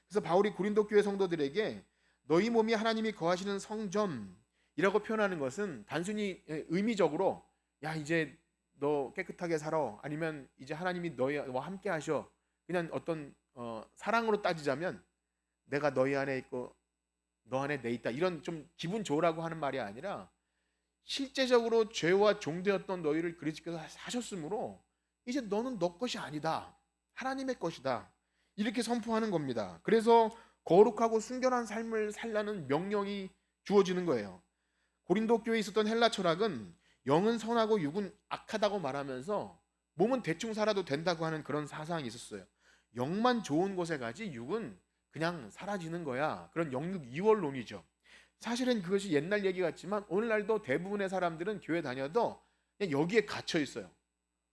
그래서 바울이 고린도 교회 성도들에게 너희 몸이 하나님이 거하시는 성전이라고 표현하는 것은 단순히 의미적으로 야, 이제 너 깨끗하게 살아, 아니면 이제 하나님이 너희와 함께 하셔, 그냥 어떤 사랑으로 따지자면 내가 너희 안에 있고 너 안에 내 있다, 이런 좀 기분 좋으라고 하는 말이 아니라 실제적으로 죄와 종되었던 너희를 그리스도께서 사셨으므로 이제 너는 너 것이 아니다, 하나님의 것이다, 이렇게 선포하는 겁니다. 그래서 거룩하고 순결한 삶을 살라는 명령이 주어지는 거예요. 고린도 교회에 있었던 헬라 철학은 영은 선하고 육은 악하다고 말하면서 몸은 대충 살아도 된다고 하는 그런 사상이 있었어요. 영만 좋은 곳에 가지 육은 그냥 사라지는 거야, 그런 영육 이원론이죠. 사실은 그것이 옛날 얘기 같지만 오늘날도 대부분의 사람들은 교회 다녀도 그냥 여기에 갇혀 있어요.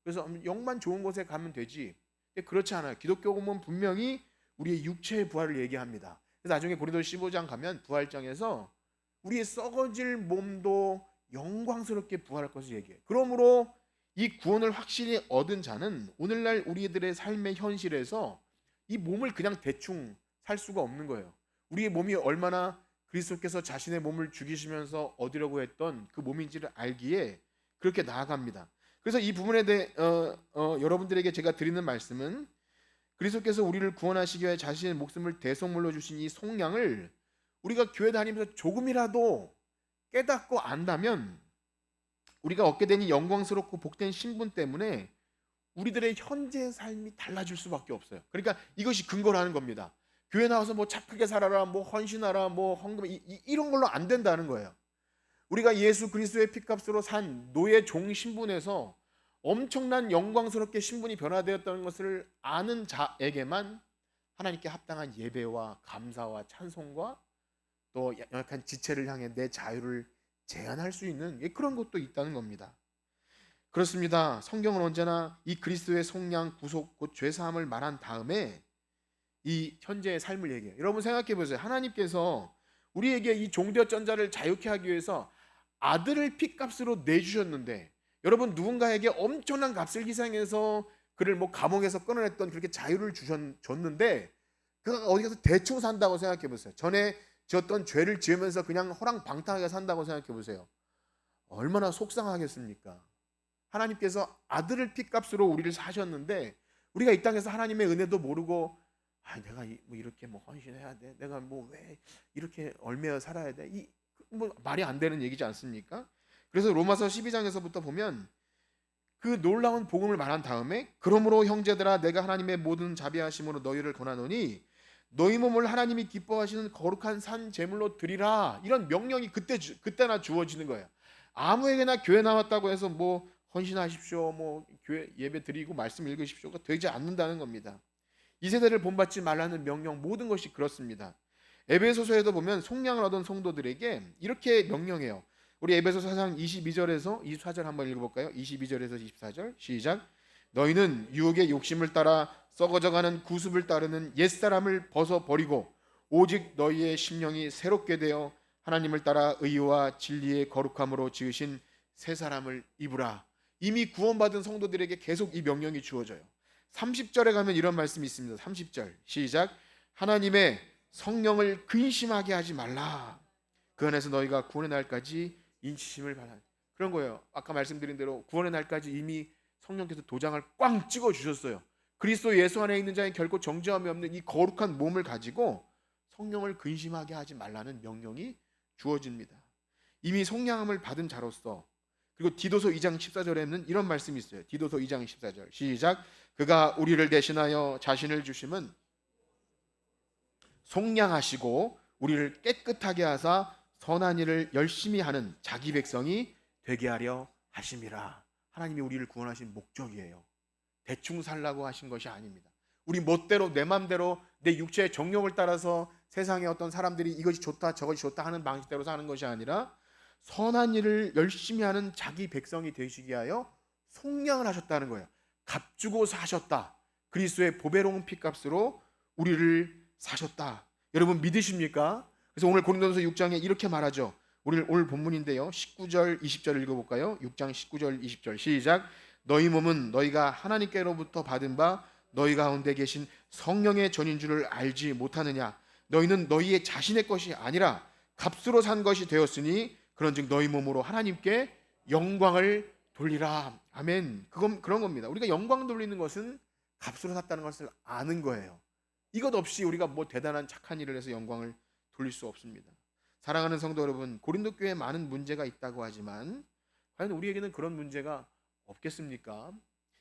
그래서 영만 좋은 곳에 가면 되지. 근데 그렇지 않아요. 기독교 보면 분명히 우리의 육체의 부활을 얘기합니다. 그래서 나중에 고린도서 15장 가면 부활장에서 우리의 썩어질 몸도 영광스럽게 부활할 것을 얘기해요. 그러므로 이 구원을 확실히 얻은 자는 오늘날 우리들의 삶의 현실에서 이 몸을 그냥 대충 살 수가 없는 거예요. 우리의 몸이 얼마나 그리스도께서 자신의 몸을 죽이시면서 얻으려고 했던 그 몸인지를 알기에 그렇게 나아갑니다. 그래서 이 부분에 대해 여러분들에게 제가 드리는 말씀은, 그리스도께서 우리를 구원하시기 위해 자신의 목숨을 대속물로 주신 이 속량을 우리가 교회 다니면서 조금이라도 깨닫고 안다면 우리가 얻게 된 이 영광스럽고 복된 신분 때문에 우리들의 현재 삶이 달라질 수밖에 없어요. 그러니까 이것이 근거라는 겁니다. 교회 나와서 뭐 착하게 살아라, 뭐 헌신하라, 뭐 헌금, 이런 걸로 안 된다는 거예요. 우리가 예수 그리스도의 피값으로 산 노예 종 신분에서 엄청난 영광스럽게 신분이 변화되었다는 것을 아는 자에게만 하나님께 합당한 예배와 감사와 찬송과 또 연약한 지체를 향해 내 자유를 제한할 수 있는 그런 것도 있다는 겁니다. 그렇습니다. 성경은 언제나 이 그리스도의 속량, 구속, 곧 죄사함을 말한 다음에 이 현재의 삶을 얘기해요. 여러분 생각해 보세요. 하나님께서 우리에게 이 종되었던 자를 자유케 하기 위해서 아들을 피값으로 내주셨는데, 여러분 누군가에게 엄청난 값을 희생해서 그를 뭐 감옥에서 끊어냈던 그렇게 자유를 줬는데 그가 어디 가서 대충 산다고 생각해 보세요. 전에 지었던 죄를 지으면서 그냥 허랑방탕하게 산다고 생각해 보세요. 얼마나 속상하겠습니까? 하나님께서 아들을 피값으로 우리를 사셨는데 우리가 이 땅에서 하나님의 은혜도 모르고 내가 뭐 이렇게 뭐 헌신해야 돼. 내가 뭐 왜 이렇게 얼매어 살아야 돼. 뭐 말이 안 되는 얘기지 않습니까? 그래서 로마서 12장에서부터 보면 그 놀라운 복음을 말한 다음에 그러므로 형제들아 내가 하나님의 모든 자비하심으로 너희를 권하노니 너희 몸을 하나님이 기뻐하시는 거룩한 산 제물로 드리라. 이런 명령이 그때나 주어지는 거예요. 아무에게나 교회 나왔다고 해서 뭐 헌신하십시오, 뭐 교회 예배 드리고 말씀 읽으십시오가 되지 않는다는 겁니다. 이 세대를 본받지 말라는 명령, 모든 것이 그렇습니다. 에베소서에도 보면 속량을 얻은 성도들에게 이렇게 명령해요. 우리 에베소서 4장 22절에서 24절 한번 읽어볼까요? 22절에서 24절 시작. 너희는 유혹의 욕심을 따라 썩어져가는 구습을 따르는 옛사람을 벗어버리고 오직 너희의 심령이 새롭게 되어 하나님을 따라 의와 진리의 거룩함으로 지으신 새 사람을 입으라. 이미 구원받은 성도들에게 계속 이 명령이 주어져요. 30절에 가면 이런 말씀이 있습니다. 30절 시작. 하나님의 성령을 근심하게 하지 말라. 그 안에서 너희가 구원의 날까지 인치심을 받아. 그런 거예요. 아까 말씀드린 대로 구원의 날까지 이미 성령께서 도장을 꽝 찍어 주셨어요. 그리스도 예수 안에 있는 자에 결코 정죄함이 없는 이 거룩한 몸을 가지고 성령을 근심하게 하지 말라는 명령이 주어집니다. 이미 속량함을 받은 자로서. 그리고 디도서 2장 14절에는 이런 말씀이 있어요. 디도서 2장 14절 시작. 그가 우리를 대신하여 자신을 주심은 속량하시고 우리를 깨끗하게 하사 선한 일을 열심히 하는 자기 백성이 되게 하려 하심이라. 하나님이 우리를 구원하신 목적이에요. 대충 살라고 하신 것이 아닙니다. 우리 멋대로 내 맘대로 내 육체의 정욕을 따라서 세상에 어떤 사람들이 이것이 좋다 저것이 좋다 하는 방식대로 사는 것이 아니라 선한 일을 열심히 하는 자기 백성이 되시게 하여 속량을 하셨다는 거예요. 값주고 사셨다. 그리스도의 보배로운 피값으로 우리를 사셨다. 여러분 믿으십니까? 그래서 오늘 고린도전서 6장에 이렇게 말하죠. 오늘 본문인데요. 19절 20절 읽어볼까요? 6장 19절 20절 시작. 너희 몸은 너희가 하나님께로부터 받은 바 너희 가운데 계신 성령의 전인 줄을 알지 못하느냐. 너희는 너희의 자신의 것이 아니라 값으로 산 것이 되었으니 그런즉 너희 몸으로 하나님께 영광을 돌리라. 아멘. 그런 겁니다. 우리가 영광 돌리는 것은 값으로 샀다는 것을 아는 거예요. 이것 없이 우리가 뭐 대단한 착한 일을 해서 영광을 돌릴 수 없습니다. 사랑하는 성도 여러분, 고린도 교회에 많은 문제가 있다고 하지만 과연 우리에게는 그런 문제가 없겠습니까?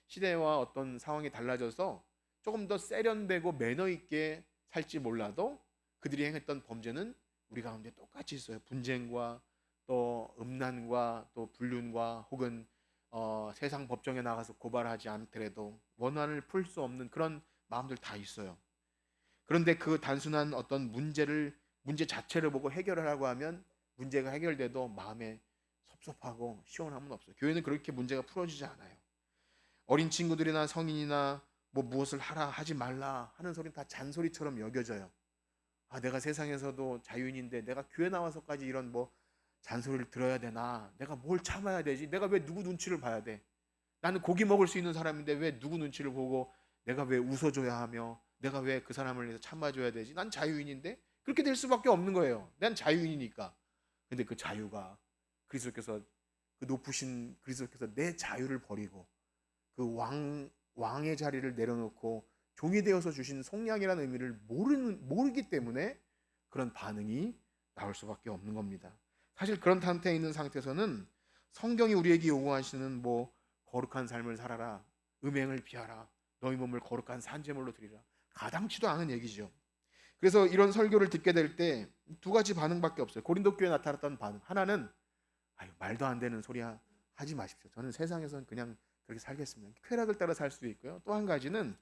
시대와 어떤 상황이 달라져서 조금 더 세련되고 매너 있게 살지 몰라도 그들이 행했던 범죄는 우리 가운데 똑같이 있어요. 분쟁과 또 음란과 또 불륜과 혹은 세상 법정에 나가서 고발하지 않더라도 원한을 풀 수 없는 그런 마음들 다 있어요. 그런데 그 단순한 어떤 문제 자체를 보고 해결하라고 하면 문제가 해결돼도 마음에 섭섭하고 시원함은 없어요. 교회는 그렇게 문제가 풀어지지 않아요. 어린 친구들이나 성인이나 뭐 무엇을 하라 하지 말라 하는 소리는 다 잔소리처럼 여겨져요. 내가 세상에서도 자유인인데 내가 교회 나와서까지 이런 뭐 잔소리를 들어야 되나? 내가 뭘 참아야 되지? 내가 왜 누구 눈치를 봐야 돼? 나는 고기 먹을 수 있는 사람인데 왜 누구 눈치를 보고 내가 왜 웃어줘야 하며 내가 왜 그 사람을 위해서 참아줘야 되지? 난 자유인인데? 그렇게 될 수밖에 없는 거예요. 난 자유인이니까. 근데 그 자유가 그리스도께서 그 높으신 그리스도께서 내 자유를 버리고 그 왕의 자리를 내려놓고 종이 되어서 주신 속량이라는 의미를 모르기 때문에 그런 반응이 나올 수밖에 없는 겁니다. 사실 그런 상태에 있는 상태에서는 성경이 우리에게 요구하시는 뭐 거룩한 삶을 살아라, 음행을 피하라, 너희 몸을 거룩한 산제물로 드리라 가당치도 않은 얘기죠. 그래서 이런 설교를 듣게 될 때 두 가지 반응밖에 없어요. 고린도 교회에 나타났던 반응 하나는 말도 안 되는 소리 하지 마십시오. 저는 세상에서는 그냥 그렇게 살겠습니다. 쾌락을 따라 살 수도 있고요. 또 한 가지는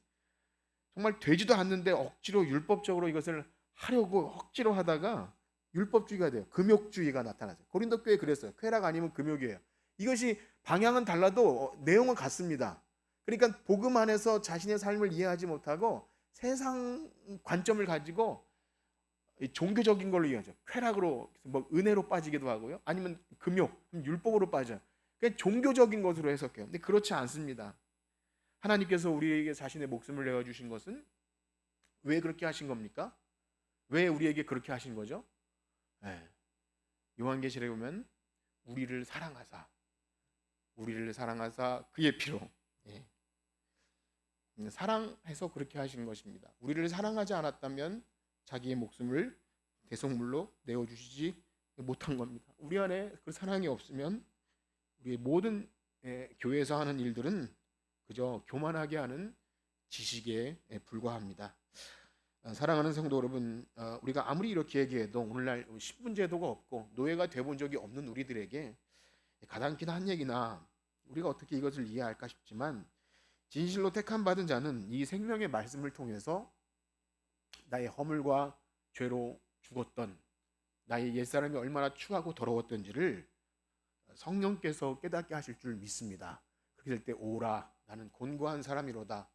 정말 되지도 않는데 억지로 율법적으로 이것을 하려고 억지로 하다가 율법주의가 돼요. 금욕주의가 나타나죠. 고린도 교회 그랬어요. 쾌락 아니면 금욕이에요. 이것이 방향은 달라도 내용은 같습니다. 그러니까 복음 안에서 자신의 삶을 이해하지 못하고 세상 관점을 가지고 종교적인 걸로 이해하죠. 쾌락으로 뭐 은혜로 빠지기도 하고요. 아니면 금욕, 율법으로 빠져요. 그러니까 종교적인 것으로 해석해요. 근데 그렇지 않습니다. 하나님께서 우리에게 자신의 목숨을 내어 주신 것은 왜 그렇게 하신 겁니까? 왜 우리에게 그렇게 하신 거죠? 요한계시록에 보면 우리를 사랑하사 그의 피로, 예, 사랑해서 그렇게 하신 것입니다. 우리를 사랑하지 않았다면 자기의 목숨을 대속물로 내어주시지 못한 겁니다. 우리 안에 그 사랑이 없으면 우리의 모든 교회에서 하는 일들은 그저 교만하게 하는 지식에 불과합니다. 사랑하는 성도 여러분, 우리가 아무리 이렇게 얘기해도 오늘날 신분제도가 없고 노예가 돼본 적이 없는 우리들에게 가당키나 한 얘기나 우리가 어떻게 이것을 이해할까 싶지만, 진실로 택함 받은 자는 이 생명의 말씀을 통해서 나의 허물과 죄로 죽었던 나의 옛사람이 얼마나 추하고 더러웠던지를 성령께서 깨닫게 하실 줄 믿습니다. 그렇게 될 때 오라, 나는 곤고한 사람이로다.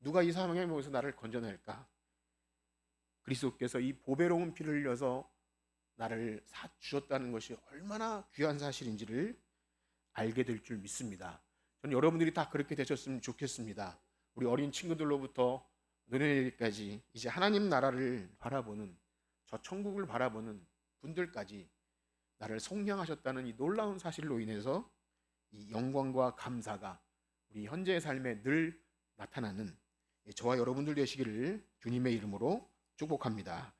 누가 이 사망의 몸에서 나를 건져낼까? 그리스도께서 이 보배로운 피를 흘려서 나를 사 주셨다는 것이 얼마나 귀한 사실인지를 알게 될 줄 믿습니다. 저는 여러분들이 다 그렇게 되셨으면 좋겠습니다. 우리 어린 친구들로부터 노년이까지 이제 하나님 나라를 바라보는, 저 천국을 바라보는 분들까지 나를 속량하셨다는 이 놀라운 사실로 인해서 이 영광과 감사가 우리 현재의 삶에 늘 나타나는 저와 여러분들 되시기를 주님의 이름으로 축복합니다.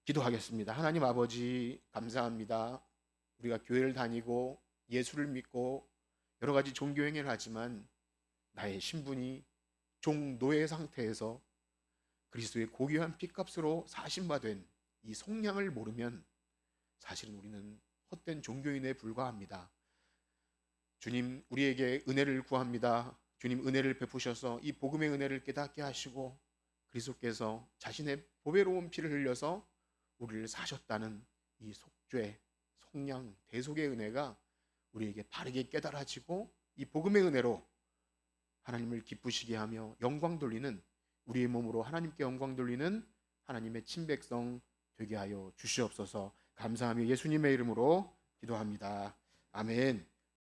기도하겠습니다. 하나님 아버지, 감사합니다. 우리가 교회를 다니고 예수를 믿고 여러 가지 종교 행위를 하지만 나의 신분이 종노예 상태에서 그리스도의 고귀한 피값으로 사신 바 된 이 속량을 모르면 사실은 우리는 헛된 종교인에 불과합니다. 주님, 우리에게 은혜를 구합니다. 주님, 은혜를 베푸셔서 이 복음의 은혜를 깨닫게 하시고 그리스도께서 자신의 보배로운 피를 흘려서 우리를 사셨다는 이 속죄, 속량, 대속의 은혜가 우리에게 바르게 깨달아지고 이 복음의 은혜로 하나님을 기쁘시게 하며 영광 돌리는, 우리의 몸으로 하나님께 영광 돌리는 하나님의 친백성 되게 하여 주시옵소서. 감사하며 예수님의 이름으로 기도합니다. 아멘.